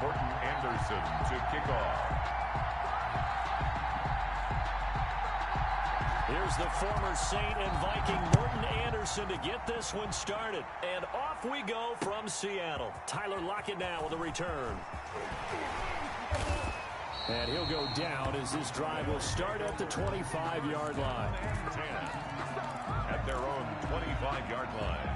Morton Anderson to kick off. Here's the former Saint and Viking Morton Anderson to get this one started. And off we go from Seattle. Tyler Lockett now with a return. And he'll go down as this drive will start at the 25-yard line. 10 at their own 25-yard line.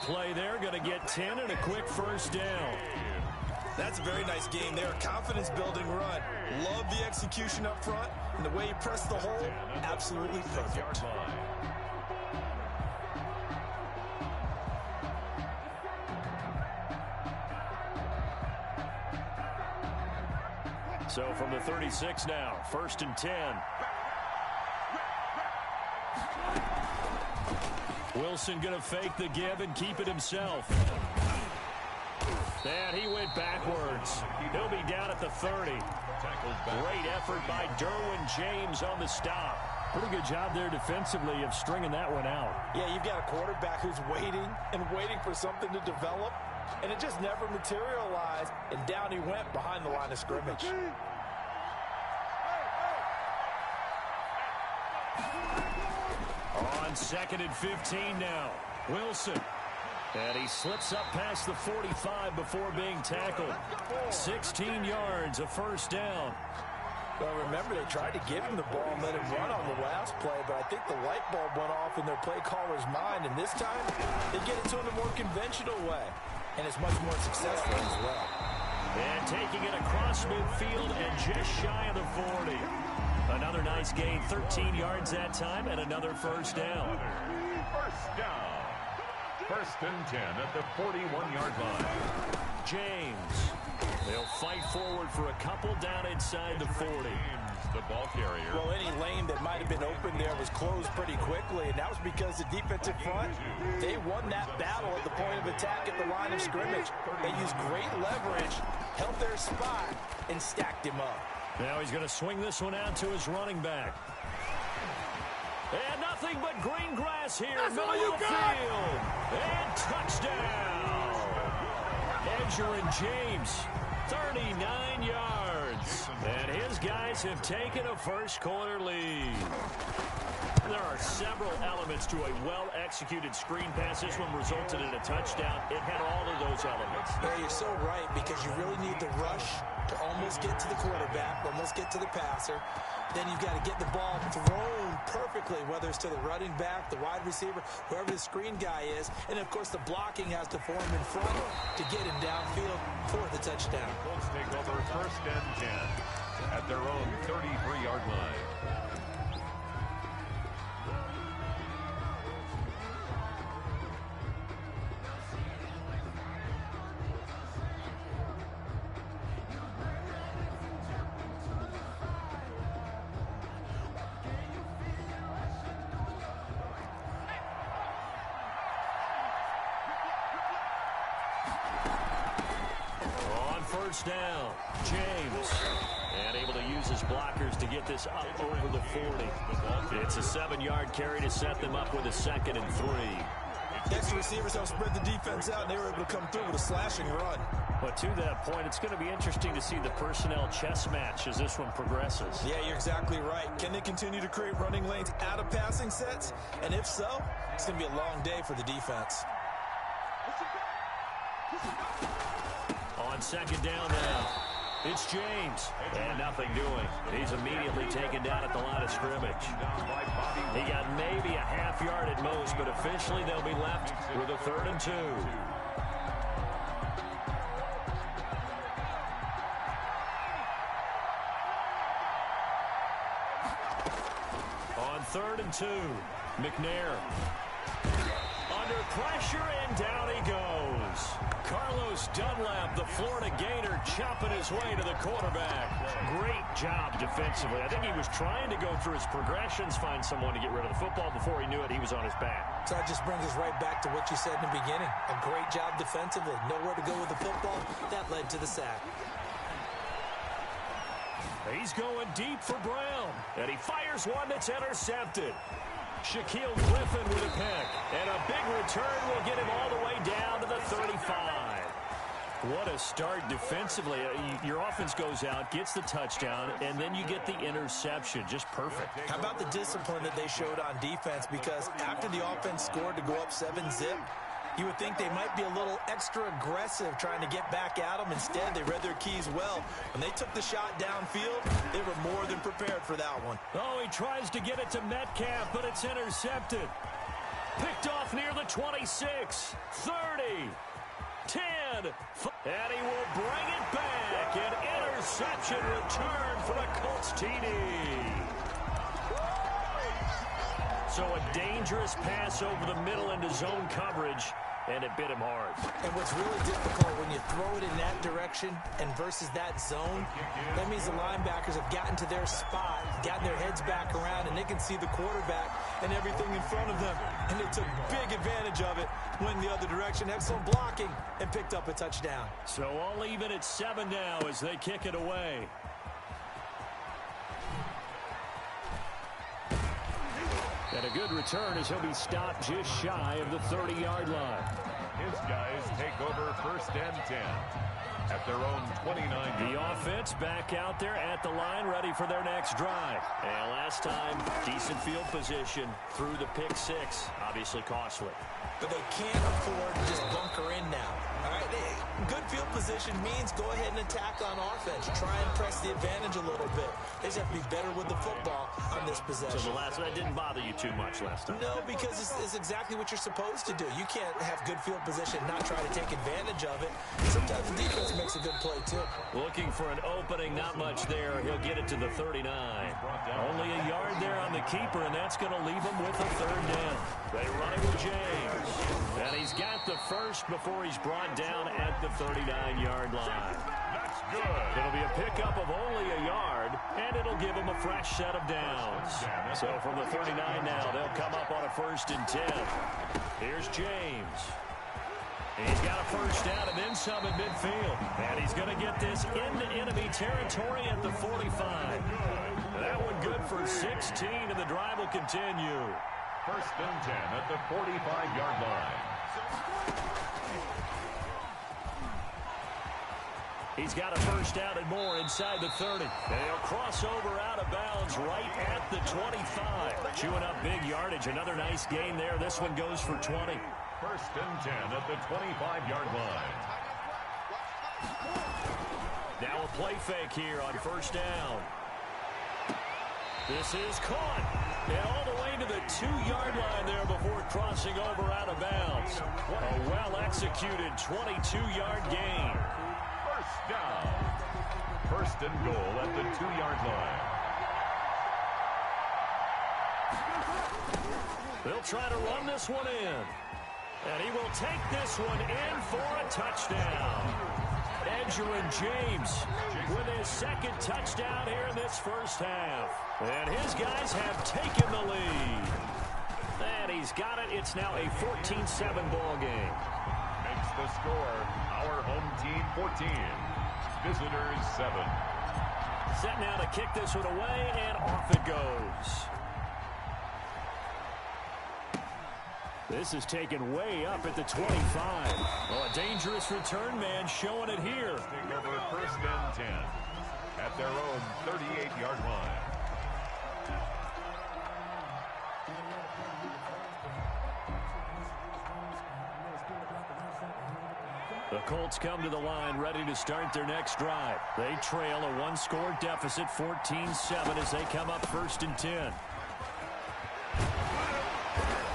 Play there, going to get 10 and a quick first down. That's a very nice game there. Confidence-building run. Love the execution up front, and the way he pressed the hole, absolutely perfect. So from the 36 now, 1st and 10. Wilson going to fake the give and keep it himself. And he went backwards. He'll be down at the 30. Great effort by Derwin James on the stop. Pretty good job there defensively of stringing that one out. Yeah, you've got a quarterback who's waiting and waiting for something to develop, and it just never materialized, and down he went behind the line of scrimmage. On 2nd and 15 now. Wilson. And he slips up past the 45 before being tackled. 16 yards, a first down. Well, remember, they tried to give him the ball and let him run on the last play, but I think the light bulb went off in their play caller's mind, and this time they get it to him a more conventional way, and it's much more successful as well. And taking it across midfield and just shy of the 40. Another nice gain, 13 yards that time, and another first down. First down. 1st and 10 at the 41-yard line. James. They'll fight forward for a couple down inside the 40. James, the ball carrier. Well, any lane that might have been open there was closed pretty quickly, and that was because the defensive front, they won that battle at the point of attack at the line of scrimmage. They used great leverage, held their spot, and stacked him up. Now he's going to swing this one out to his running back. And nothing but green grass here. Middle of the field. And touchdown. Edgerrin James, 39 yards. And his guys have taken a first-quarter lead. There are several elements to a well-executed screen pass. This one resulted in a touchdown. It had all of those elements. Yeah, you're so right, because you really need the rush to almost get to the quarterback, almost get to the passer. Then you've got to get the ball thrown perfectly, whether it's to the running back, the wide receiver, whoever the screen guy is. And, of course, the blocking has to form in front to get him downfield for the touchdown. Colts take over 1st and 10 at their own 33-yard line. First down, James. And able to use his blockers to get this up over the 40. It's a 7-yard carry to set them up with a 2nd and 3. Next, receivers help spread the defense out, and they were able to come through with a slashing run. But to that point, it's going to be interesting to see the personnel chess match as this one progresses. Yeah, you're exactly right. Can they continue to create running lanes out of passing sets? And if so, it's going to be a long day for the defense. On 2nd down now, it's James. And nothing doing. He's immediately taken down at the line of scrimmage. He got maybe a half yard at most, but officially they'll be left with a 3rd and 2. On 3rd and 2, McNair. Under pressure, and down he goes. Carlos Dunlap, the Florida Gator, chopping his way to the quarterback. Great job defensively. I think he was trying to go through his progressions, find someone to get rid of the football. Before he knew it, he was on his back. So that just brings us right back to what you said in the beginning. A great job defensively. Nowhere to go with the football. That led to the sack. He's going deep for Brown. And he fires one that's intercepted. Shaquille Griffin with a pick. And a big return will get him all the way down to the 35. What a start defensively. Your offense goes out, gets the touchdown, and then you get the interception. Just perfect. How about the discipline that they showed on defense? Because after the offense scored to go up 7-zip, you would think they might be a little extra aggressive trying to get back at them. Instead, they read their keys well. When they took the shot downfield, they were more than prepared for that one. Oh, he tries to get it to Metcalf, but it's intercepted. Picked off near the 26, 30, 10, and he will bring it back. An interception return for the Colts TD. So a dangerous pass over the middle into zone coverage, and it bit him hard. And what's really difficult when you throw it in that direction and versus that zone, that means the linebackers have gotten to their spot, gotten their heads back around, and they can see the quarterback and everything in front of them. And they took big advantage of it, went the other direction, excellent blocking, and picked up a touchdown. So all even at 7 now as they kick it away. And a good return as he'll be stopped just shy of the 30-yard line. His guys take over 1st and 10 at their own 29. The offense back out there at the line, ready for their next drive. And last time, decent field position through the pick 6. Obviously costly. But they can't afford to just bunker in now. All right, good field position means go ahead and attack on offense. Try and press the advantage a little bit. They just have to be better with the football on this possession. So the last one didn't bother you too much last time? No, because it's exactly what you're supposed to do. You can't have good field position and not try to take advantage of it. Sometimes the defense makes a good play, too. Looking for an opening, not much there. He'll get it to the 39. Only a yard there on the keeper, and that's going to leave him with a 3rd down. They run it with James. And he's got the first before he's brought down at the 39-yard line. That's good. It'll be a pickup of only a yard, and it'll give him a fresh set of downs. So from the 39 now, they'll come up on a 1st and 10. Here's James. He's got a first down and then some in midfield. And he's going to get this into enemy territory at the 45. That one good for 16, and the drive will continue. 1st and 10 at the 45-yard line. He's got a first down and more inside the 30. And he'll cross over out of bounds right at the 25. Chewing up big yardage. Another nice gain there. This one goes for 20. 1st and 10 at the 25-yard line. Now a play fake here on 1st down. This is caught. And all the way to the 2-yard line there before crossing over out of bounds. A well-executed 22-yard gain. 1st down. 1st and goal at the 2-yard line. They'll try to run this one in. And he will take this one in for a touchdown. Edgerrin James with his 2nd touchdown here in this 1st half. And his guys have taken the lead. And he's got it. It's now a 14-7 ball game. Makes the score our home team 14. Visitors 7. Set now to kick this one away, and off it goes. This is taken way up at the 25. Oh, a dangerous return man showing it here. Take over 1st and 10 at their own 38-yard line. The Colts come to the line ready to start their next drive. They trail a 1-score deficit, 14-7, as they come up 1st and 10.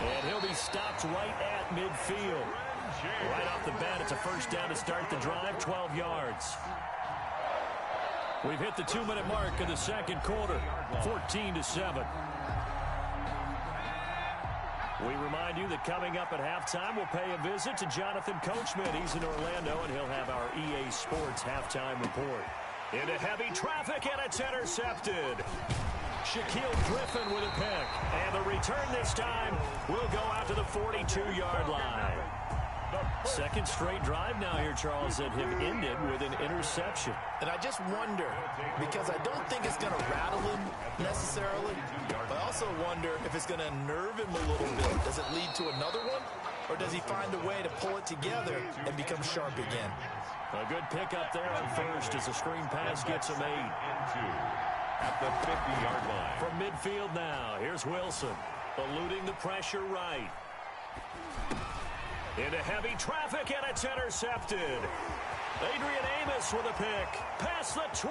And he'll be stopped right at midfield. Right off the bat, it's a first down to start the drive, 12 yards. We've hit the 2-minute mark of the second quarter, 14-7. We remind you that coming up at halftime, we'll pay a visit to Jonathan Coachman. He's in Orlando, and he'll have our EA Sports halftime report. Into heavy traffic, and it's intercepted. Shaquill Griffin with a pick. And the return this time will go out to the 42-yard line. Second straight drive now here, Charles, that have ended with an interception. And I just wonder, because I don't think it's going to rattle him necessarily, but I also wonder if it's going to unnerve him a little bit. Does it lead to another one, or does he find a way to pull it together and become sharp again? A good pickup there on first as the screen pass gets him 8. At the 50-yard line. From midfield now, here's Wilson, eluding the pressure right. Into heavy traffic, and it's intercepted. Adrian Amos with a pick. Past the 20.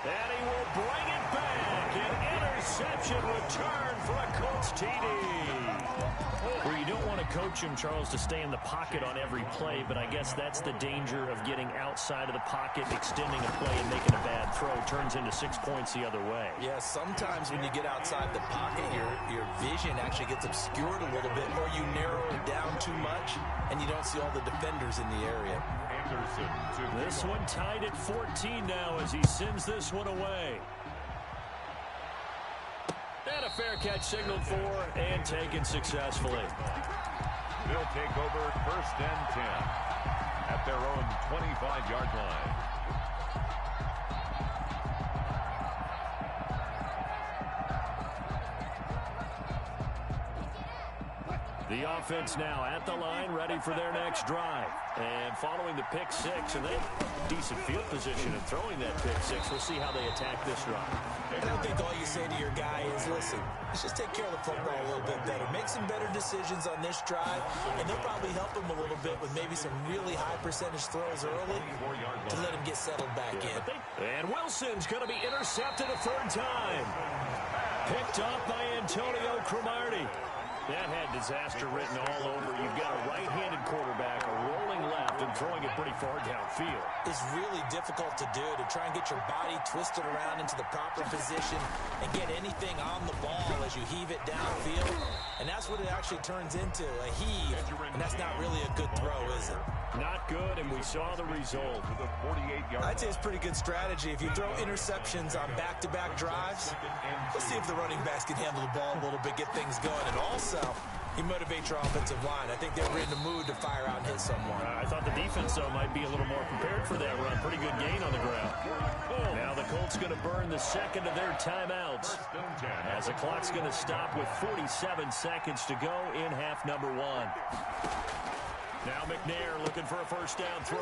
And he will bring it back. An interception return for a Colts TD. Where you don't want to coach him, Charles, to stay in the pocket on every play, but I guess that's the danger of getting outside of the pocket, extending a play, and making a bad throw. Turns into 6 points the other way. Yeah, sometimes when you get outside the pocket, your vision actually gets obscured a little bit, or you narrow it down too much, and you don't see all the defenders in the area. This one tied at 14 now as he sends this one away. And a fair catch signaled for and taken successfully. They'll take over first and 10 at their own 25-yard line. The offense now at the line, ready for their next drive. And following the pick six, and they have decent field position in throwing that pick six. We'll see how they attack this drive. I don't think all you say to your guy is, listen, let's just take care of the football a little bit better. Make some better decisions on this drive, and they'll probably help him a little bit with maybe some really high percentage throws early to let him get settled back in. And Wilson's going to be intercepted a third time. Picked off by Antonio Cromartie. That had disaster written all over. You've got a right-handed quarterback, a rolling left, and throwing it pretty far downfield. It's really difficult to do, to try and get your body twisted around into the proper position and get anything on the ball as you heave it downfield. And that's what it actually turns into, a heave. And that's not really a good throw, is it? Not good, and we saw the result. I'd say it's pretty good strategy. If you throw interceptions on back-to-back drives, let's see if the running backs can handle the ball a little bit, get things going. And also, you motivate your offensive line. I think they were in the mood to fire out and hit someone. I thought the defense, though, might be a little more prepared for that run. Pretty good gain on the ground. Now the Colts going to burn the second of their timeouts, as the clock's going to stop with 47 seconds to go in half number one. Now McNair looking for a first down throw.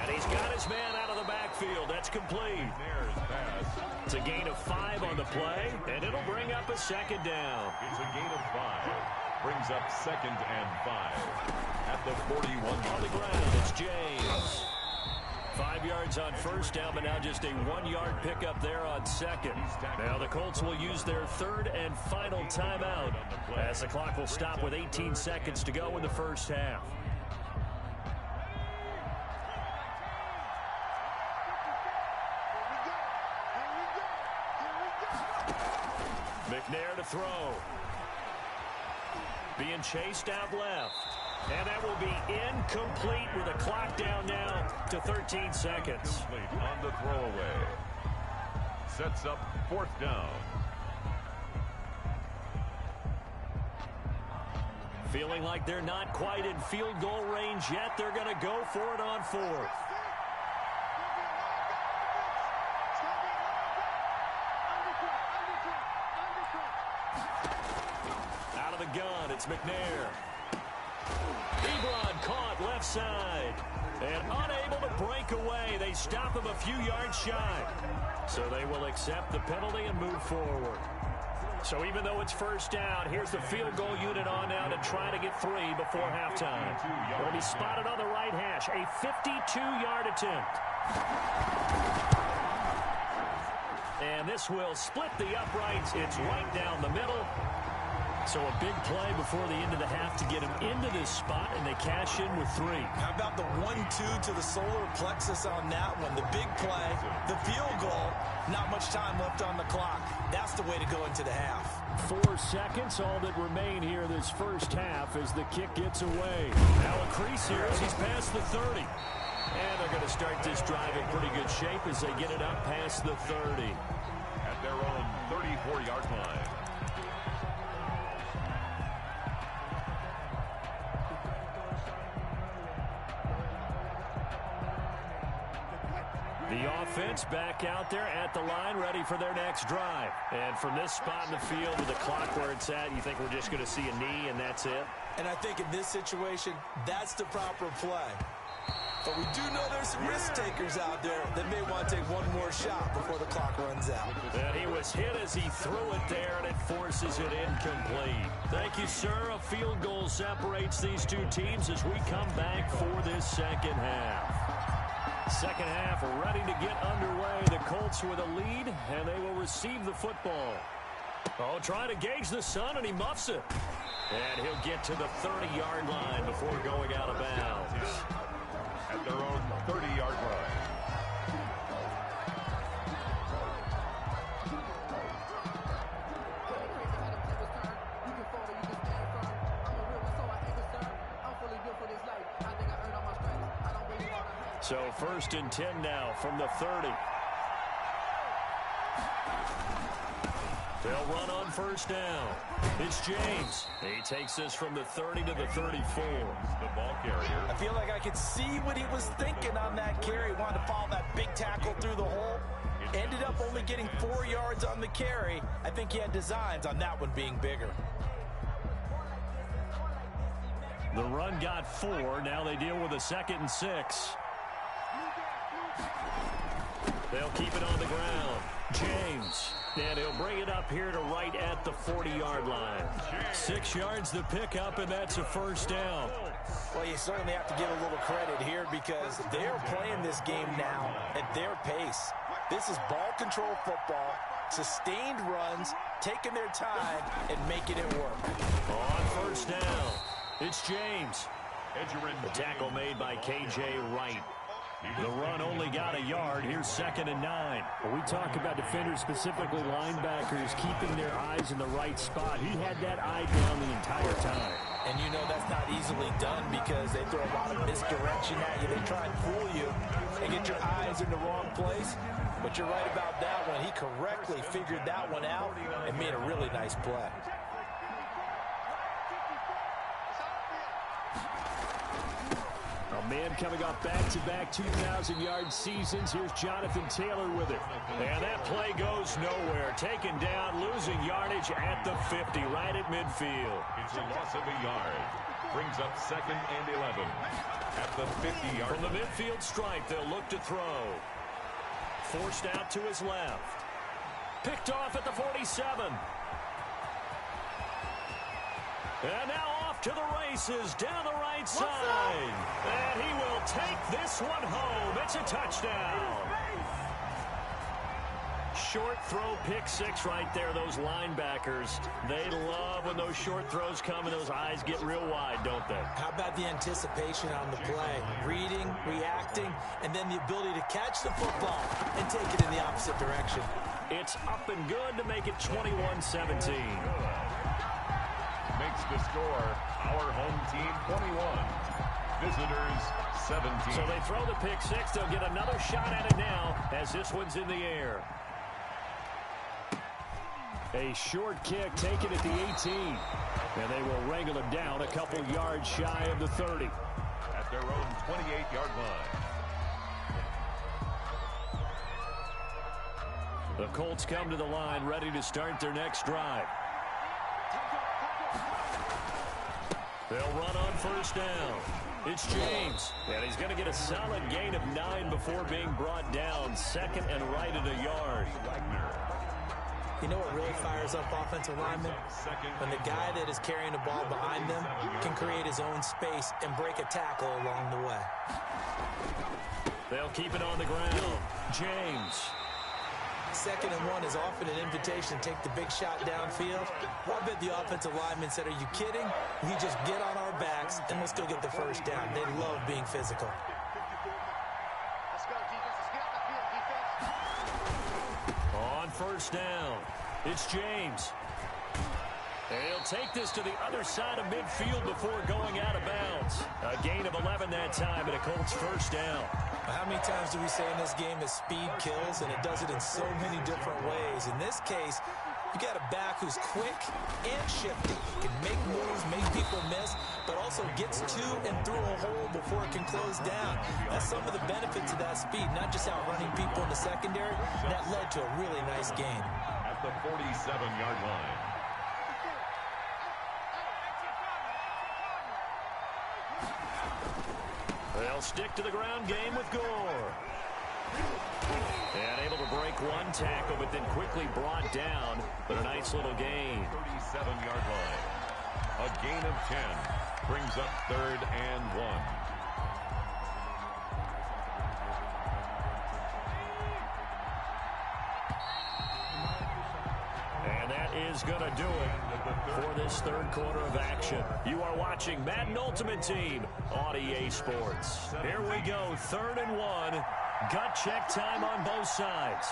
And he's got his man out of the backfield. That's complete. It's a gain of 5 on the play, and it'll bring up a second down. It's a gain of 5. Brings up second and 5 at the 41. On the ground, it's James. 5 yards on first down, but now just a 1-yard pickup there on second. Now the Colts will use their third and final timeout, as the clock will stop with 18 seconds to go in the first half. McNair to throw. Being chased out left. And that will be incomplete with a clock down now to 13 seconds. On the throwaway. Sets up fourth down. Feeling like they're not quite in field goal range yet. They're going to go for it on fourth. Out of the gun, it's McNair. Ebron caught left side. And unable to break away. They stop him a few yards shy. So they will accept the penalty and move forward. So even though it's first down, here's the field goal unit on now to try to get 3 before halftime. Will be spotted on the right hash. A 52-yard attempt. And this will split the uprights. It's right down the middle. So a big play before the end of the half to get him into this spot, and they cash in with 3. How about the 1-2 to the solar plexus on that one? The big play, the field goal, not much time left on the clock. That's the way to go into the half. 4 seconds, all that remain here this first half as the kick gets away. Now a crease here as he's past the 30. And they're going to start this drive in pretty good shape as they get it up past the 30. At their own 34-yard line. The offense back out there at the line, ready for their next drive. And from this spot in the field with the clock where it's at, you think we're just going to see a knee and that's it? And I think in this situation, that's the proper play. But we do know there's some risk takers out there that may want to take one more shot before the clock runs out. And he was hit as he threw it there, and it forces it incomplete. Thank you, sir. A field goal separates these two teams as we come back for this second half. Second half ready to get underway. The Colts with a lead, and they will receive the football. Oh, trying to gauge the sun, and he muffs it. And he'll get to the 30-yard line before going out of bounds. At their own 30-yard line. So 1st and 10 now from the 30. They'll run on 1st down. It's James. He takes this from the 30 to the 34. The ball carrier. I feel like I could see what he was thinking on that carry. Wanted to follow that big tackle through the hole. Ended up only getting 4 yards on the carry. I think he had designs on that one being bigger. The run got 4. Now they deal with a 2nd and 6. They'll keep it on the ground. James. And he'll bring it up here to right at the 40-yard line. 6 yards the pickup, and that's a 1st down. Well, you certainly have to give a little credit here because they're playing this game now at their pace. This is ball control football, sustained runs, taking their time, and making it work. On 1st down, it's James. The tackle made by K.J. Wright. The run only got a yard. Here's 2nd and 9. When we talk about defenders, specifically linebackers, keeping their eyes in the right spot. He had that eye down the entire time. And you know that's not easily done because they throw a lot of misdirection at you. They try and fool you and get your eyes in the wrong place. But you're right about that one. He correctly figured that one out and made a really nice play. A man coming off back-to-back 2,000-yard seasons. Here's Jonathan Taylor with it. And that play goes nowhere. Taken down, losing yardage at the 50, right at midfield. It's a loss of a yard. Brings up 2nd and 11. At the 50-yard line. From the midfield stripe, they'll look to throw. Forced out to his left. Picked off at the 47. And now off to the races down the right side. And he will take this one home. It's a touchdown. Short throw, pick 6 right there. Those linebackers, they love when those short throws come and those eyes get real wide, don't they? How about the anticipation on the play? Reading, reacting, and then the ability to catch the football and take it in the opposite direction. It's up and good to make it 21-17. Makes the score our home team 21. Visitors 17. So they throw the pick 6. They'll get another shot at it now as this one's in the air. A short kick taken at the 18. And they will wrangle him down a couple yards shy of the 30. At their own 28-yard line. The Colts come to the line ready to start their next drive. They'll run on 1st down. It's James. And he's going to get a solid gain of 9 before being brought down. 2nd and right at a yard. You know what really fires up offensive linemen? When the guy that is carrying the ball behind them can create his own space and break a tackle along the way. They'll keep it on the ground. James. 2nd and 1 is often an invitation to take the big shot downfield. Well, I bet the offensive lineman said, are you kidding? We just get on our backs and let's go get the first down. They love being physical. On first down, it's James. He'll take this to the other side of midfield before going out of bounds. A gain of 11 that time, and a Colts first down. How many times do we say in this game that speed kills, and it does it in so many different ways? In this case, you got a back who's quick and shifty, can make moves, make people miss, but also gets to and through a hole before it can close down. That's some of the benefits of that speed, not just outrunning people in the secondary. That led to a really nice gain. At the 47-yard line. They'll stick to the ground game with Gore. And able to break one tackle, but then quickly brought down. But a nice little gain. 37-yard line. A gain of 10 brings up 3rd and 1. Is going to do it for this 3rd quarter of action. You are watching Madden Ultimate Team on EA Sports. Here we go, 3rd and 1. Gut check time on both sides.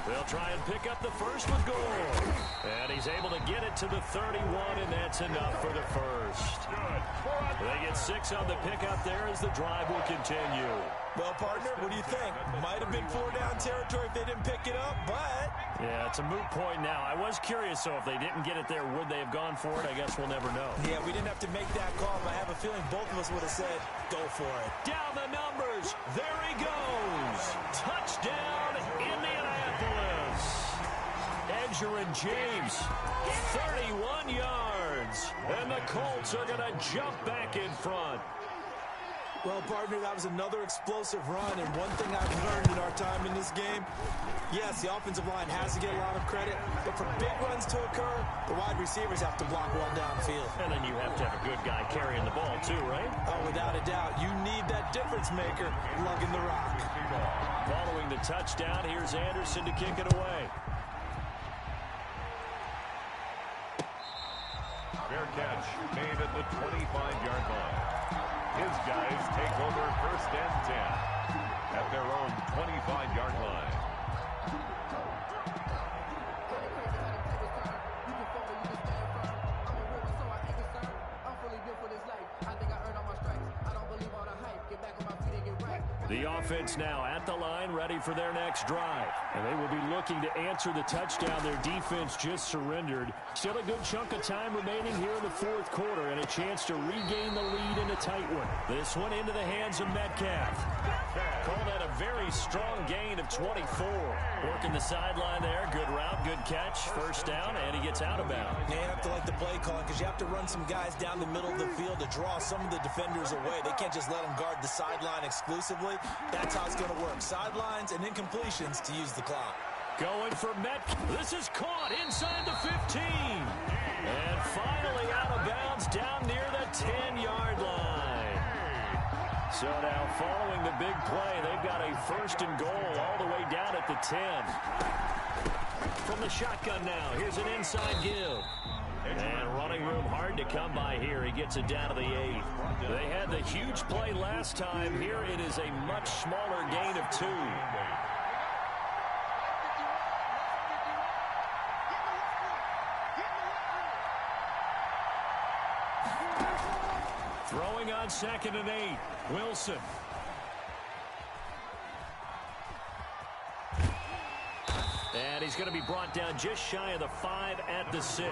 They'll try and pick up the first with Gore. And he's able to get it to the 31, and that's enough for the first. They get 6 on the pickup there as the drive will continue. Well, partner, what do you think? Might have been 4-down territory if they didn't pick it up, but... Yeah, it's a moot point now. I was curious, so if they didn't get it there, would they have gone for it? I guess we'll never know. Yeah, we didn't have to make that call, but I have a feeling both of us would have said, go for it. Down the numbers. There he goes. Touchdown, Indianapolis. Edgerrin James, 31 yards. And the Colts are going to jump back in front. Well, partner, that was another explosive run, and one thing I've learned in our time in this game, yes, the offensive line has to get a lot of credit, but for big runs to occur, the wide receivers have to block well downfield. And then you have to have a good guy carrying the ball, too, right? Oh, without a doubt. You need that difference maker lugging the rock. Following the touchdown, here's Anderson to kick it away. Fair catch made at the 25-yard line. His guys take over 1st and 10 at their own 25-yard line. The offense now at the line, ready for their next drive. And they will be looking to answer the touchdown their defense just surrendered. Still a good chunk of time remaining here in the 4th quarter and a chance to regain the lead in a tight one. This one into the hands of Metcalf. Call that a very strong gain of 24. Working the sideline there. Good route, good catch. First down, and he gets out of bounds. You have to like the play calling because you have to run some guys down the middle of the field to draw some of the defenders away. They can't just let them guard the sideline exclusively. That's how it's going to work. Sidelines and incompletions to use the clock. Going for Metcalf. This is caught inside the 15. And finally out of bounds down near the 10-yard line. So now following the big play, they've got a 1st and goal all the way down at the 10. From the shotgun now, here's an inside give. And running room hard to come by here. He gets it down to the 8. They had the huge play last time. Here it is a much smaller gain of 2. Throwing on 2nd and 8. Wilson. And he's going to be brought down just shy of the 5 at the 6.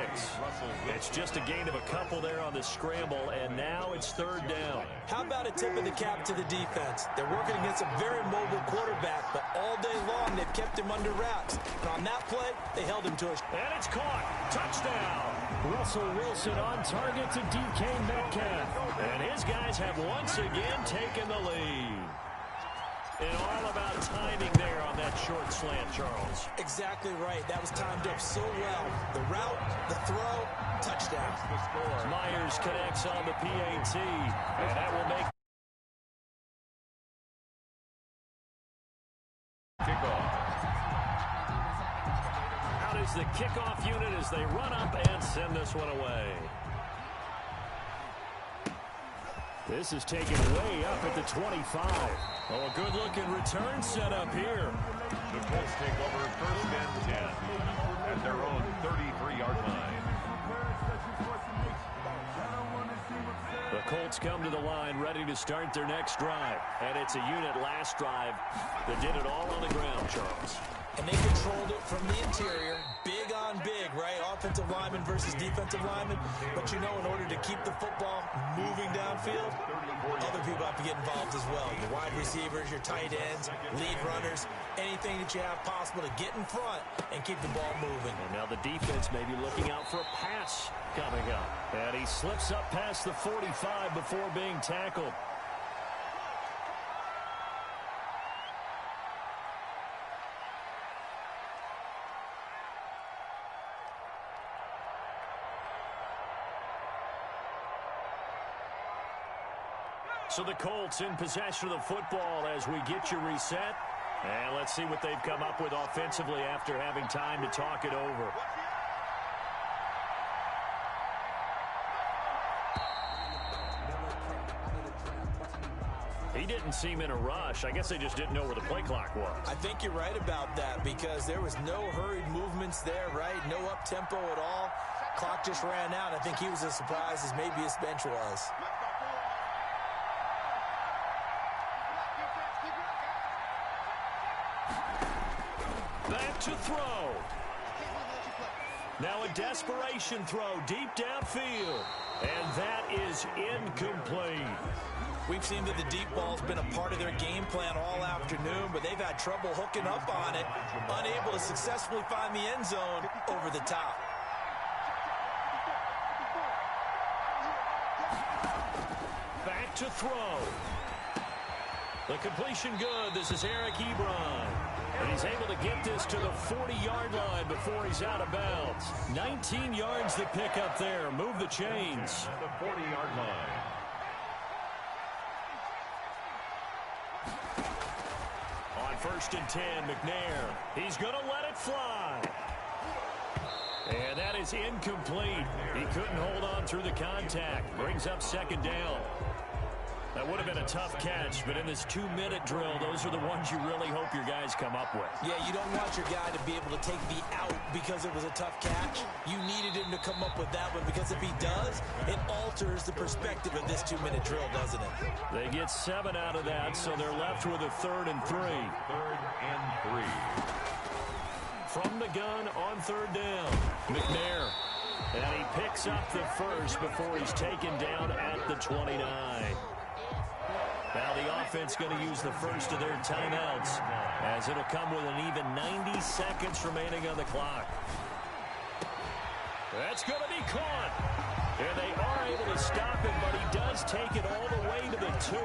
It's just a gain of a couple there on the scramble, and now it's 3rd down. How about a tip of the cap to the defense? They're working against a very mobile quarterback, but all day long they've kept him under wraps. And on that play, they held him to a... And it's caught. Touchdown. Russell Wilson on target to DK Metcalf. And his guys have once again taken the lead. And all about timing there on that short slant, Charles. Exactly right. That was timed up so well. The route, the throw, touchdown. Myers connects on the PAT, and that will make kickoff. the kickoff unit as they run up and send this one away. This is taken way up at the 25. Oh, a good-looking return set up here. The Colts take over first and 10 at their own 33-yard line. The Colts come to the line ready to start their next drive. And it's a unit last drive that did it all on the ground, Charles. And they controlled it from the interior, big on big, right? Offensive lineman versus defensive lineman. But you know, in order to keep the football moving downfield, other people have to get involved as well. Your wide receivers, your tight ends, lead runners, anything that you have possible to get in front and keep the ball moving. And now the defense may be looking out for a pass coming up. And he slips up past the 45 before being tackled. So the Colts in possession of the football as we get you reset. And let's see what they've come up with offensively after having time to talk it over. He didn't seem in a rush. I guess they just didn't know where the play clock was. I think you're right about that because there was no hurried movements there, right? No up-tempo at all. Clock just ran out. I think he was as surprised as maybe his bench was. Back to throw. Now a desperation throw deep downfield. And that is incomplete. We've seen that the deep ball's been a part of their game plan all afternoon, but they've had trouble hooking up on it, unable to successfully find the end zone over the top. Back to throw. The completion good. This is Eric Ebron. And he's able to get this to the 40-yard line before he's out of bounds. 19 yards to pick up there. Move the chains. At the 40-yard line. On first and 10, McNair. He's going to let it fly. And that is incomplete. He couldn't hold on through the contact. Brings up second down. That would have been a tough catch, but in this 2-minute drill, those are the ones you really hope your guys come up with. Yeah, you don't want your guy to be able to take the out because it was a tough catch. You needed him to come up with that one because if he does, it alters the perspective of this 2-minute drill, doesn't it? They get 7 out of that, so they're left with a 3rd and 3. 3rd and 3. From the gun on 3rd down, McNair. And he picks up the first before he's taken down at the 29. Now the offense going to use the first of their timeouts as it'll come with an even 90 seconds remaining on the clock. That's going to be caught. And they are able to stop him, but he does take it all the way to the 2.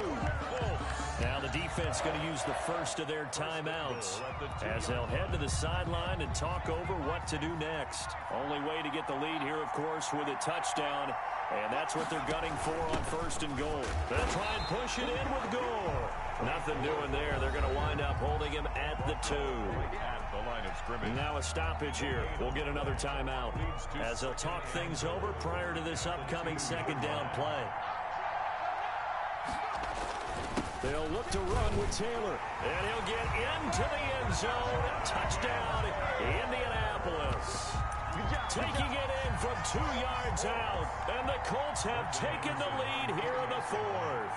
Now the defense going to use the first of their timeouts as they'll head to the sideline and talk over what to do next. Only way to get the lead here, of course, with a touchdown. And that's what they're gunning for on first and goal. They'll try and push it in with Gore. Nothing doing there. They're going to wind up holding him at the 2. At the line of scrimmage. Now a stoppage here. We'll get another timeout as they'll talk things over prior to this upcoming second down play. They'll look to run with Taylor. And he'll get into the end zone. Touchdown, Indianapolis. Taking it in from 2 yards out. And the Colts have taken the lead here in the 4th.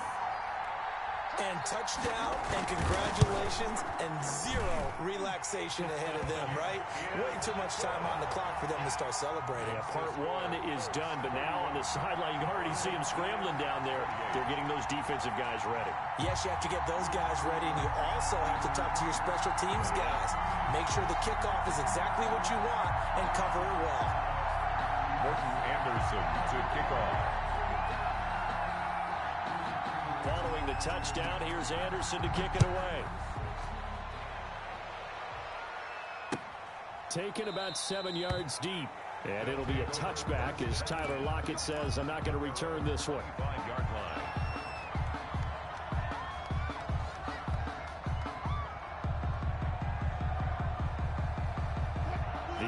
And touchdown, and congratulations, and 0 relaxation ahead of them, right? Way too much time on the clock for them to start celebrating. Yeah, part 1 is done, but now on the sideline, you can already see them scrambling down there. They're getting those defensive guys ready. Yes, you have to get those guys ready, and you also have to talk to your special teams guys. Make sure the kickoff is exactly what you want and cover it well. Morton Anderson to kick off. Following the touchdown, here's Anderson to kick it away. Taken about 7 yards deep. And it'll be a touchback as Tyler Lockett says, I'm not going to return this one. 5-yard line.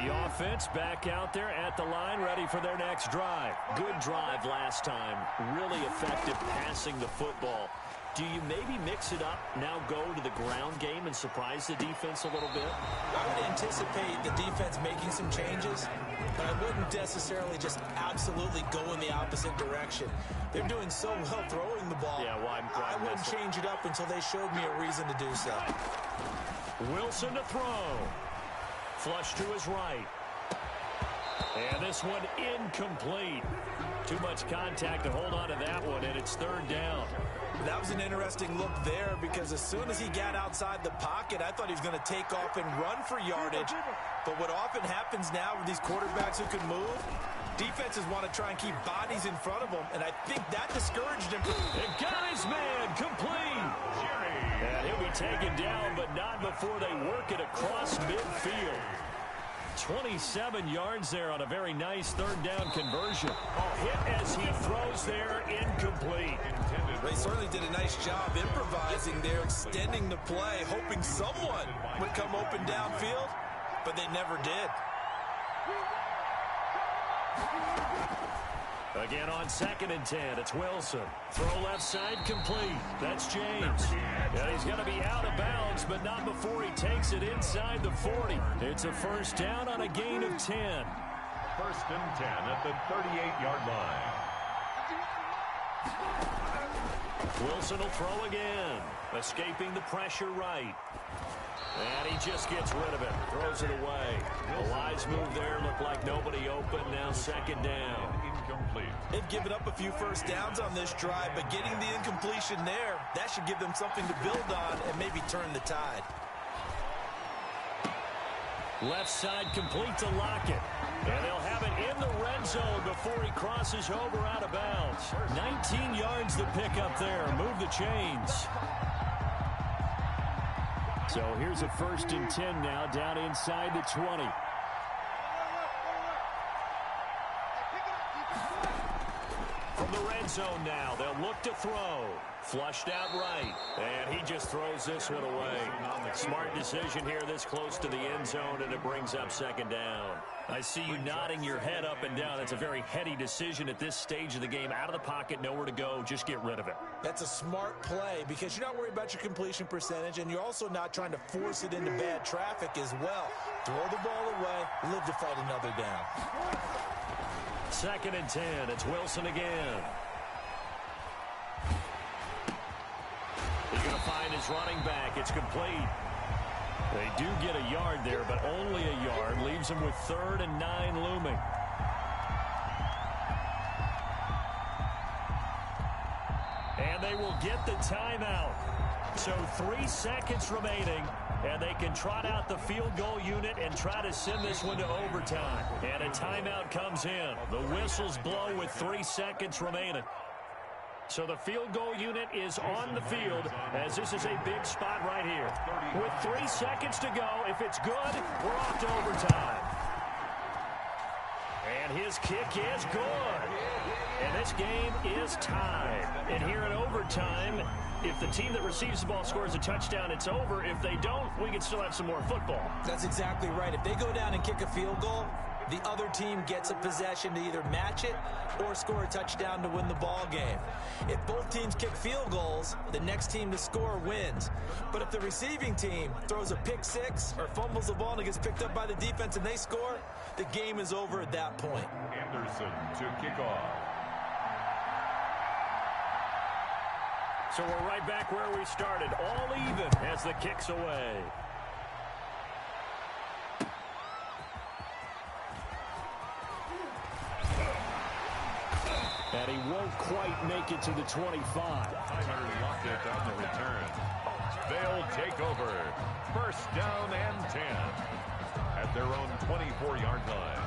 The offense back out there at the line, ready for their next drive. Good drive last time. Really effective passing the football. Do you maybe mix it up, now go to the ground game and surprise the defense a little bit? I would anticipate the defense making some changes, but I wouldn't necessarily just absolutely go in the opposite direction. They're doing so well throwing the ball. Yeah, well, I wouldn't change it up until they showed me a reason to do so. Wilson to throw. Flush to his right. And this one incomplete. Too much contact to hold on to that one, and it's third down. That was an interesting look there because as soon as he got outside the pocket, I thought he was going to take off and run for yardage. But what often happens now with these quarterbacks who can move, defenses want to try and keep bodies in front of them, and I think that discouraged him. And got his man complete. And he'll be taken down, but not before they work it across midfield. 27 yards there on a very nice third down conversion. Hit as he throws there, incomplete. They certainly did a nice job improvising there, extending the play, hoping someone would come open downfield, but they never did. Again on 2nd and 10, it's Wilson. Throw left side complete. That's James. And he's going to be out of bounds, but not before he takes it inside the 40. It's a first down on a gain of 10. 1st and 10 at the 38-yard line. Wilson will throw again. Escaping the pressure right. And he just gets rid of it. Throws it away. A wise move there. Looked like nobody open. Now 2nd down. Incomplete. They've given up a few first downs on this drive, but getting the incompletion there, that should give them something to build on and maybe turn the tide. Left side complete to Lockett. And they'll have it in the red zone before he crosses over out of bounds. 19 yards to pick up there. Move the chains. So here's a 1st and 10 now down inside the 20. From the red zone now, they'll look to throw. Flushed out right. And he just throws this one away. Smart decision here this close to the end zone, and it brings up 2nd down. I see you nodding your head up and down. It's a very heady decision at this stage of the game. Out of the pocket, nowhere to go. Just get rid of it. That's a smart play because you're not worried about your completion percentage, and you're also not trying to force it into bad traffic as well. Throw the ball away, live to fight another down. 2nd and 10. It's Wilson again. He's going to find his running back. It's complete. They do get a yard there, but only a yard. Leaves them with 3rd and 9 looming. And they will get the timeout. So 3 seconds remaining, and they can trot out the field goal unit and try to send this one to overtime. And a timeout comes in. The whistles blow with 3 seconds remaining. So the field goal unit is on the field as this is a big spot right here. With 3 seconds to go, if it's good, we're off to overtime. And his kick is good. And this game is tied. And here in overtime, if the team that receives the ball scores a touchdown, it's over. If they don't, we can still have some more football. That's exactly right. If they go down and kick a field goal, the other team gets a possession to either match it or score a touchdown to win the ball game. If both teams kick field goals, the next team to score wins. But if the receiving team throws a pick six or fumbles the ball and it gets picked up by the defense and they score, the game is over at that point. Anderson to kick off. So we're right back where we started, all even as the kick's away. And he won't quite make it to the 25. Tyler Lockett on the return. They'll take over. 1st down and 10 at their own 24-yard line.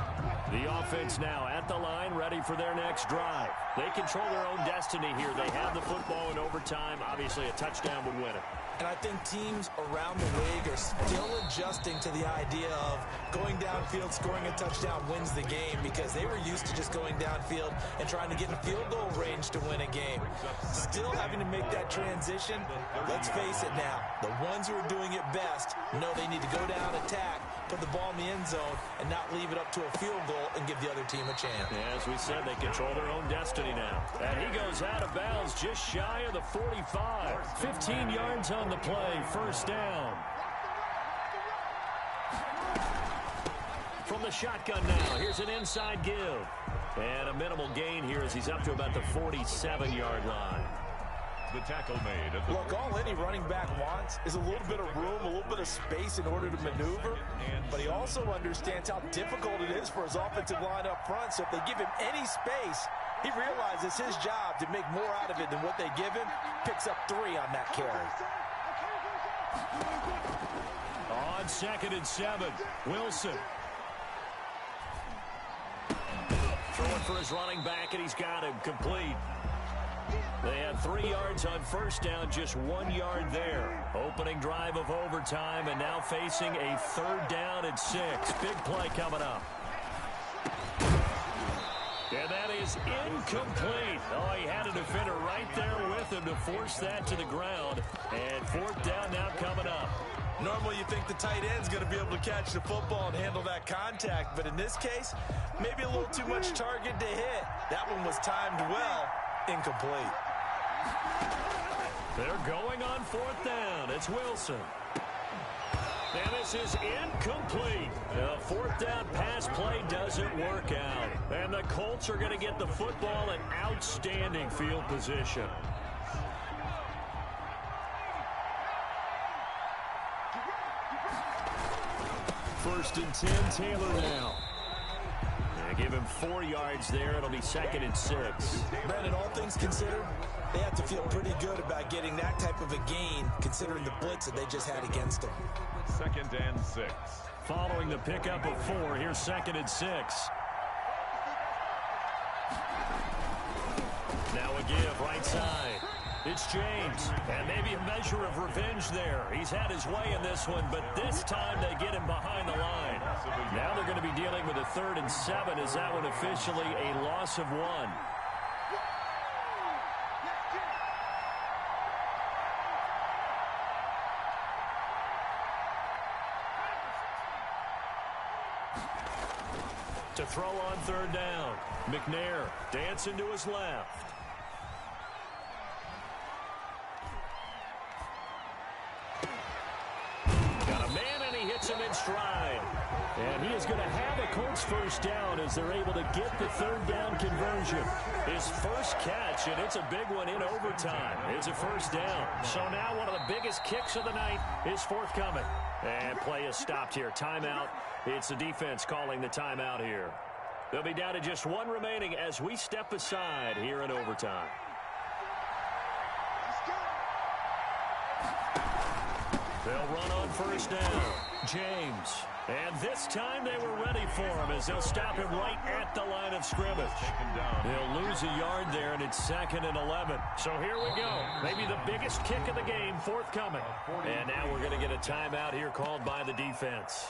The offense now at the line, ready for their next drive. They control their own destiny here. They have the football in overtime. Obviously, a touchdown would win it. And I think teams around the league are still adjusting to the idea of going downfield, scoring a touchdown wins the game because they were used to just going downfield and trying to get in field goal range to win a game. Still having to make that transition. Let's face it now, the ones who are doing it best know they need to go down, attack, put the ball in the end zone and not leave it up to a field goal and give the other team a chance. Yeah, as we said, they control their own destiny now. And he goes out of bounds just shy of the 45. 15 yards on the play, first down. From the shotgun now, here's an inside give. And a minimal gain here as he's up to about the 47-yard line. The tackle made. Look, all any running back wants is a little bit of room, a little bit of space in order to maneuver. But he also understands how difficult it is for his offensive line up front. So if they give him any space, he realizes his job to make more out of it than what they give him. Picks up 3 on that carry. On 2nd and 7, Wilson. Throwing for his running back, and he's got him complete. They had 3 yards on first down, just 1 yard there. Opening drive of overtime, and now facing a 3rd down and 6. Big play coming up. And that is incomplete. Oh, he had a defender right there with him to force that to the ground. And 4th down now coming up. Normally you think the tight end's going to be able to catch the football and handle that contact. But in this case, maybe a little too much target to hit. That one was timed well. Incomplete. They're going on 4th down. It's Wilson. And this is incomplete. The 4th down pass play doesn't work out. And the Colts are going to get the football in outstanding field position. First and 10, Taylor now. Give him 4 yards there. It'll be 2nd and 6. Brandon, all things considered, they have to feel pretty good about getting that type of a gain, considering the blitz that they just had against them. 2nd and 6. Following the pickup of 4, here's 2nd and 6. Now a give, right side. It's James, and maybe a measure of revenge there. He's had his way in this one, but this time they get him behind the line. Now they're going to be dealing with a 3rd and 7. Is that one officially a loss of 1? To throw on 3rd down, McNair dancing to his left. Him in stride. And he is going to have a Colts first down as they're able to get the 3rd down conversion. His first catch, and it's a big one in overtime. It's a first down. So now one of the biggest kicks of the night is forthcoming. And play is stopped here. Timeout. It's the defense calling the timeout here. They'll be down to just 1 remaining as we step aside here in overtime. They'll run on first down. James. And this time they were ready for him as they'll stop him right at the line of scrimmage. They'll lose a yard there, and it's 2nd and 11. So here we go. Maybe the biggest kick of the game forthcoming. And now we're going to get a timeout here called by the defense.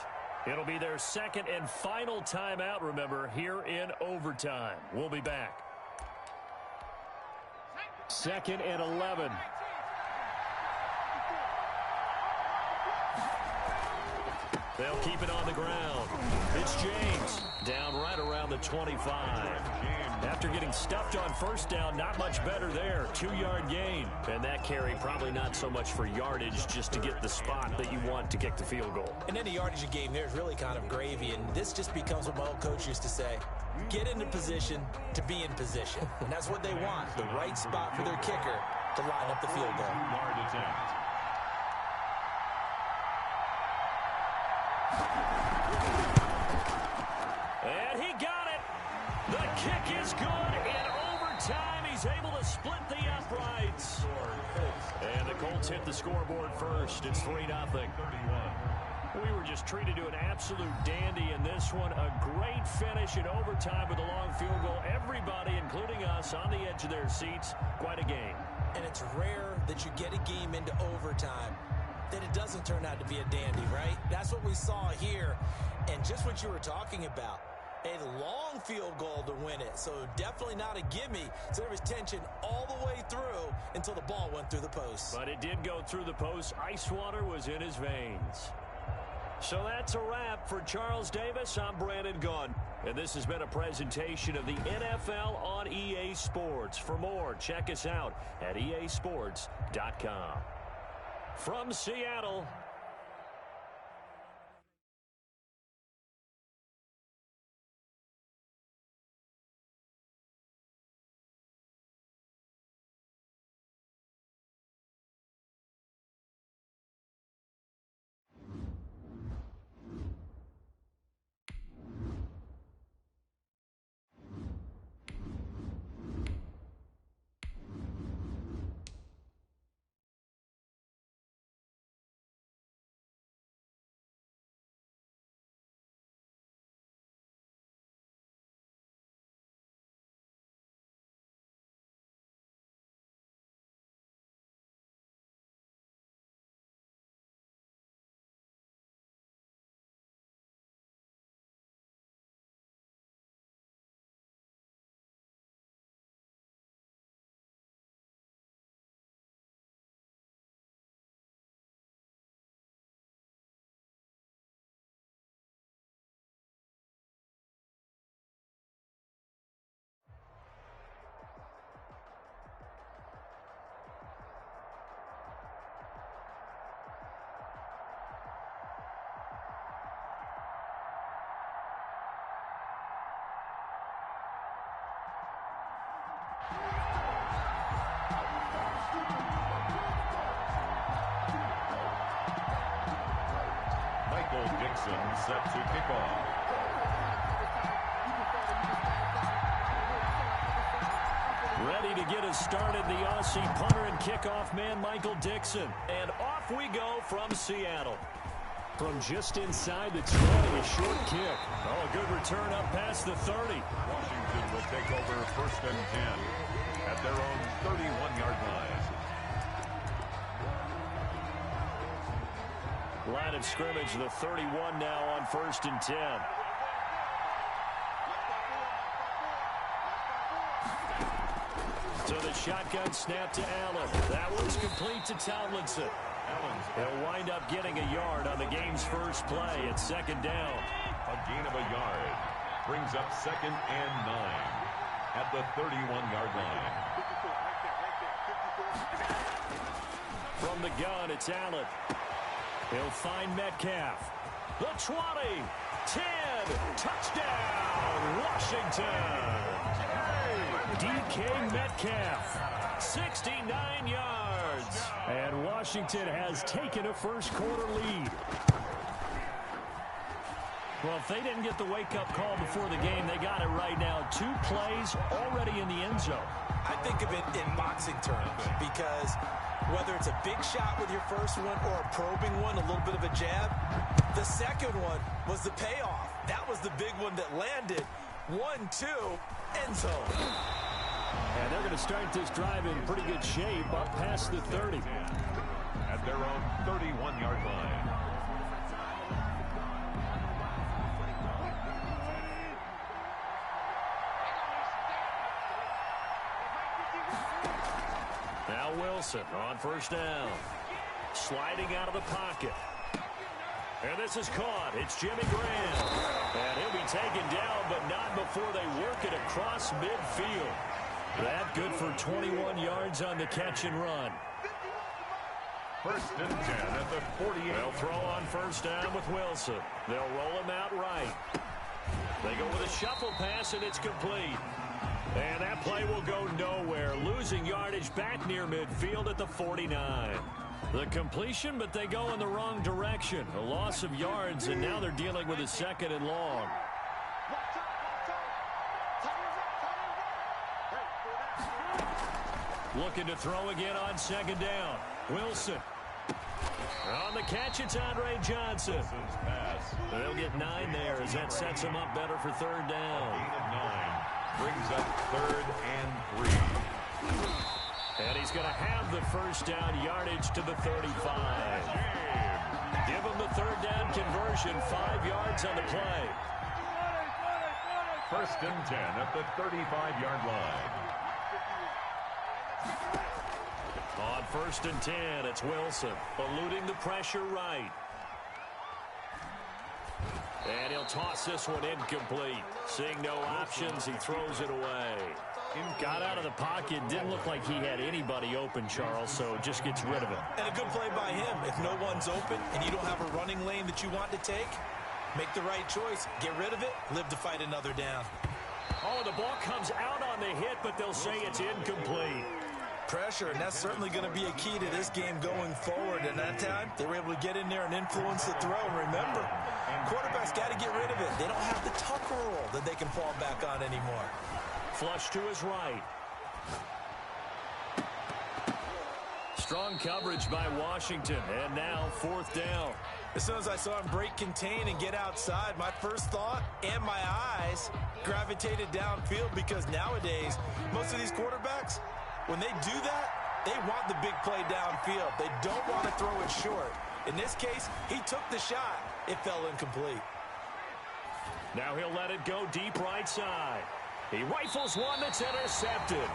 It'll be their 2nd and final timeout, remember, here in overtime. We'll be back. 2nd and 11. They'll keep it on the ground. It's James down right around the 25. After getting stuffed on first down, not much better there. 2-yard gain. And that carry probably not so much for yardage, just to get the spot that you want to kick the field goal. And any yardage game there is really kind of gravy. And this just becomes what my old coach used to say. Get into position to be in position. And that's what they want. The right spot for their kicker to line up the field goal. Yard attempt. And he got it. The kick is good. In overtime, he's able to split the uprights. And the Colts hit the scoreboard first. It's 3-0. We were just treated to an absolute dandy in this one. A great finish in overtime with a long field goal. Everybody, including us, on the edge of their seats. Quite a game. And it's rare that you get a game into overtime that it doesn't turn out to be a dandy, right? That's what we saw here. And just what you were talking about, a long field goal to win it. So definitely not a gimme. So there was tension all the way through until the ball went through the post. But it did go through the post. Ice water was in his veins. So that's a wrap. For Charles Davis, I'm Brandon Gaudin. And this has been a presentation of the NFL on EA Sports. For more, check us out at easports.com. From Seattle, Michael Dixon set to kick off. ready to get us started, the Aussie punter and kickoff man, Michael Dixon. And off we go from Seattle. From just inside the 20, a short kick. Oh, a good return up past the 30. Washington will take over 1st and 10 at their own 31-yard line. Line of scrimmage, the 31 now on 1st and 10. So the shotgun snap to Allen. That one's complete to Tomlinson. He'll wind up getting a yard on the game's first play at 2nd down. A gain of a yard brings up 2nd and 9 at the 31-yard line. From the gun, it's Allen. He'll find Metcalf. The 20, 10, touchdown, Washington. DK Metcalf, 69 yards. And Washington has taken a first-quarter lead. Well, if they didn't get the wake-up call before the game, they got it right now. 2 plays already in the end zone. I think of it in boxing terms because whether it's a big shot with your first one or a probing one, a little bit of a jab, the second one was the payoff. That was the big one that landed. 1-2, end zone. And they're going to start this drive in pretty good shape up past the 30. At their own 31-yard line. Now Wilson on 1st down. Sliding out of the pocket. And this is caught. It's Jimmy Graham. And he'll be taken down, but not before they work it across midfield. That good for 21 yards on the catch and run. 1st and 10 at the 48. They'll throw on 1st down with Wilson. They'll roll him out right. They go with a shuffle pass, and it's complete. And that play will go nowhere. Losing yardage back near midfield at the 49. The completion, but they go in the wrong direction. A loss of yards, and now they're dealing with a 2nd and long. Looking to throw again on 2nd down. Wilson. On the catch, it's Andre Johnson. They'll get 9 there as that sets them up better for 3rd down. Gain of 9 brings up 3rd and 3. And he's going to have the 1st down yardage to the 35. Give him the 3rd down conversion, 5 yards on the play. 1st and 10 at the 35-yard line. On 1st and 10, it's Wilson, eluding the pressure right. And he'll toss this one incomplete. Seeing no options, he throws it away. Got out of the pocket. Didn't look like he had anybody open, Charles, so just gets rid of it. And a good play by him. If no one's open and you don't have a running lane that you want to take, make the right choice. Get rid of it. Live to fight another down. Oh, the ball comes out on the hit, but they'll say it's incomplete. Pressure, and that's certainly going to be a key to this game going forward. And that time, they were able to get in there and influence the throw. And remember, quarterbacks got to get rid of it. They don't have the Tucker rule that they can fall back on anymore. Flush to his right. Strong coverage by Washington, and now 4th down. As soon as I saw him break contain and get outside, my first thought and my eyes gravitated downfield, because nowadays, most of these quarterbacks, when they do that, they want the big play downfield. They don't want to throw it short. In this case, he took the shot. It fell incomplete. Now he'll let it go deep right side. He rifles one that's intercepted.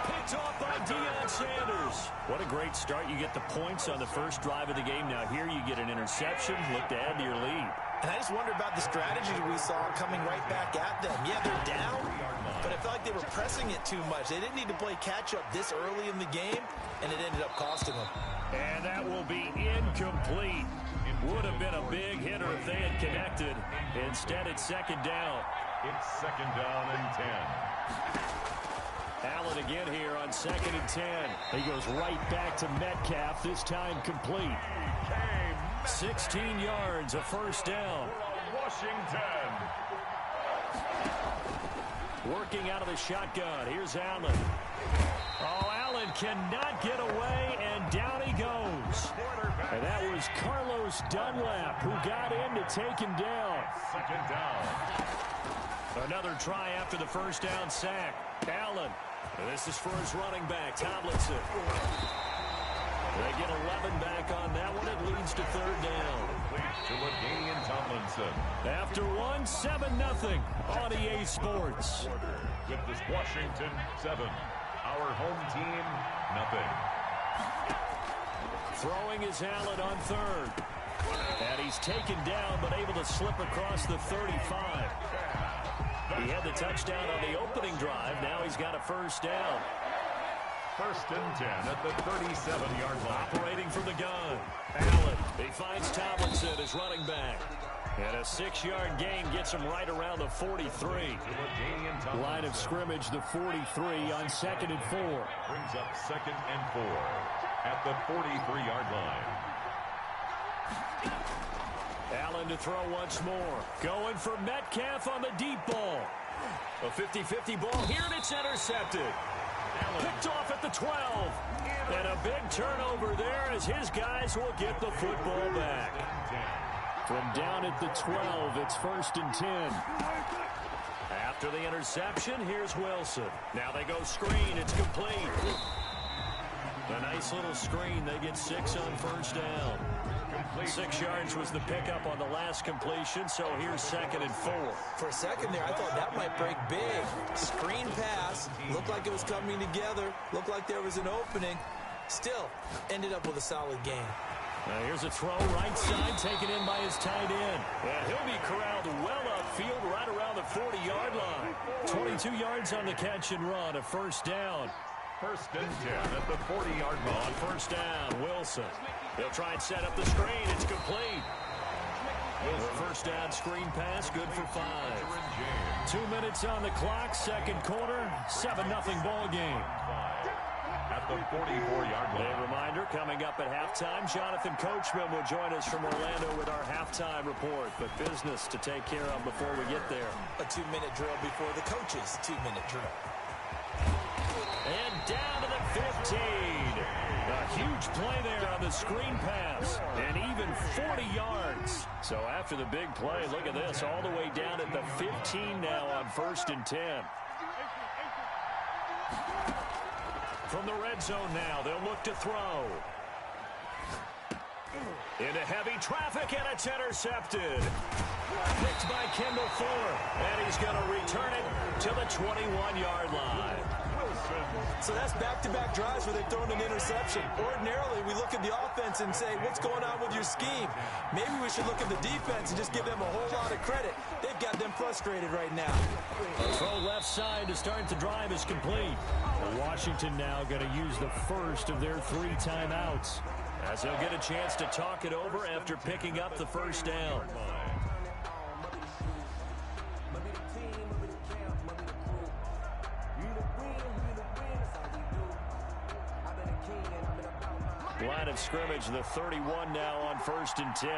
Picked off by Deion Sanders. What a great start. You get the points on the first drive of the game. Now here you get an interception. Look to add to your lead. And I just wonder about the strategy we saw coming right back at them. Yeah, they're down, but I felt like they were pressing it too much. They didn't need to play catch-up this early in the game, and it ended up costing them. And that will be incomplete. Would have been a big hitter if they had connected. Instead, it's 2nd down. It's 2nd down and 10. Allen again here on 2nd and 10. He goes right back to Metcalf, this time complete. 16 yards, a 1st down. Washington. Working out of the shotgun. Here's Allen. Oh, Allen cannot get away, and down he goes. And that was Carlos Dunlap who got in to take him down. 2nd down. Another try after the 1st down sack. Allen. And this is for his running back, Tomlinson. They get 11 back on that one. It leads to 3rd down. To LaDainian Tomlinson. After one, 7-0 on EA Sports. With this Washington 7. Our home team, nothing. Throwing is Allen on 3rd. And he's taken down, but able to slip across the 35. He had the touchdown on the opening drive. Now he's got a 1st down. 1st and 10 at the 37-yard line. Operating from the gun. Allen. He finds Tomlinson as running back. And a 6-yard gain gets him right around the 43. Line of scrimmage, the 43 on 2nd and 4. Brings up 2nd and 4 at the 43-yard line. Allen to throw once more. Going for Metcalf on the deep ball. A 50-50 ball here, and it's intercepted. Picked off at the 12. And a big turnover there as his guys will get the football back. From down at the 12, it's 1st and 10. After the interception, here's Wilson. Now they go screen. It's complete. A nice little screen. They get 6 on 1st down. 6 yards was the pickup on the last completion, so here's 2nd and 4. For a second there, I thought that might break big. Screen pass. Looked like it was coming together. Looked like there was an opening. Still, ended up with a solid game. Now here's a throw right side, taken in by his tight end. And he'll be corralled well upfield right around the 40-yard line. 22 yards on the catch and run, a 1st down. 1st and 10 at the 40-yard line. On 1st down, Wilson. They'll try and set up the screen. It's complete. The 1st down screen pass, good for 5. 2 minutes on the clock, 2nd quarter, 7-0 ball game. At the 44-yard line. A reminder, coming up at halftime, Jonathan Coachman will join us from Orlando with our halftime report. But business to take care of before we get there. A 2-minute drill before the coach's 2-minute drill. And down to the 15. A huge play there on the screen pass. And even 40 yards. So after the big play, look at this. All the way down at the 15 now on 1st and 10. From the red zone now, they'll look to throw. Into heavy traffic, and it's intercepted. Picked by Kendall Fuller. And he's going to return it to the 21-yard line. So that's back-to-back drives where they've thrown an interception. Ordinarily, we look at the offense and say, what's going on with your scheme? Maybe we should look at the defense and just give them a whole lot of credit. They've got them frustrated right now. The throw left side to start the drive is complete. Washington now going to use the first of their 3 timeouts, as they'll get a chance to talk it over after picking up the first down. Line of scrimmage, the 31 now on 1st and 10.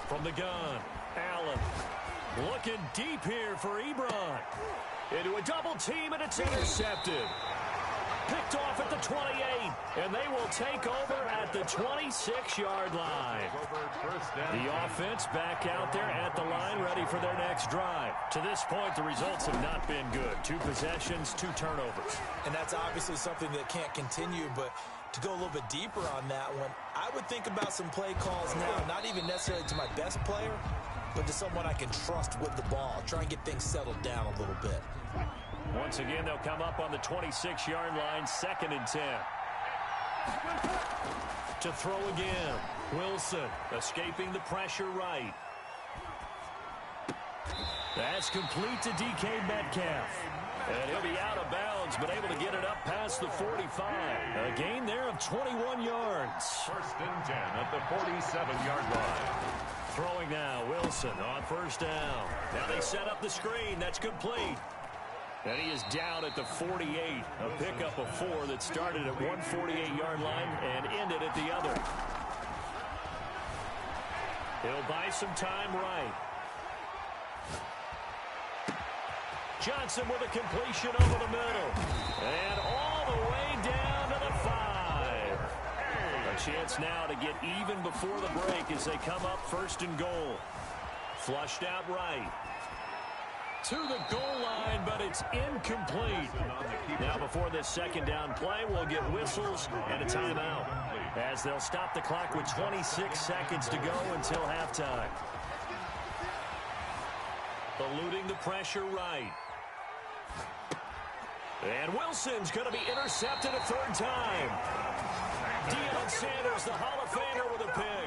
From the gun, Allen looking deep here for Ebron. Into a double team, and it's intercepted. Picked off at the 28, and they will take over at the 26-yard line. The offense back out there at the line, ready for their next drive. To this point, the results have not been good. 2 possessions, 2 turnovers. And that's obviously something that can't continue, but to go a little bit deeper on that one, I would think about some play calls now, not even necessarily to my best player, but to someone I can trust with the ball. Try and get things settled down a little bit. Once again, they'll come up on the 26-yard line, 2nd and 10. To throw again, Wilson escaping the pressure right. That's complete to DK Metcalf. And he'll be out of bounds, but able to get it up past the 45. A gain there of 21 yards. 1st and 10 at the 47-yard line. Throwing now, Wilson on 1st down. Now they set up the screen. That's complete. And he is down at the 48. A pickup of 4 that started at one 48-yard line and ended at the other. He'll buy some time right. Johnson with a completion over the middle. And all the way down to the 5. A chance now to get even before the break as they come up 1st and goal. Flushed out right. To the goal line, but it's incomplete. Now before this 2nd down play, we'll get whistles and a timeout, as they'll stop the clock with 26 seconds to go until halftime. Eluding the pressure right. And Wilson's going to be intercepted a 3rd time. Deion Sanders, the Hall of Famer, with a pick.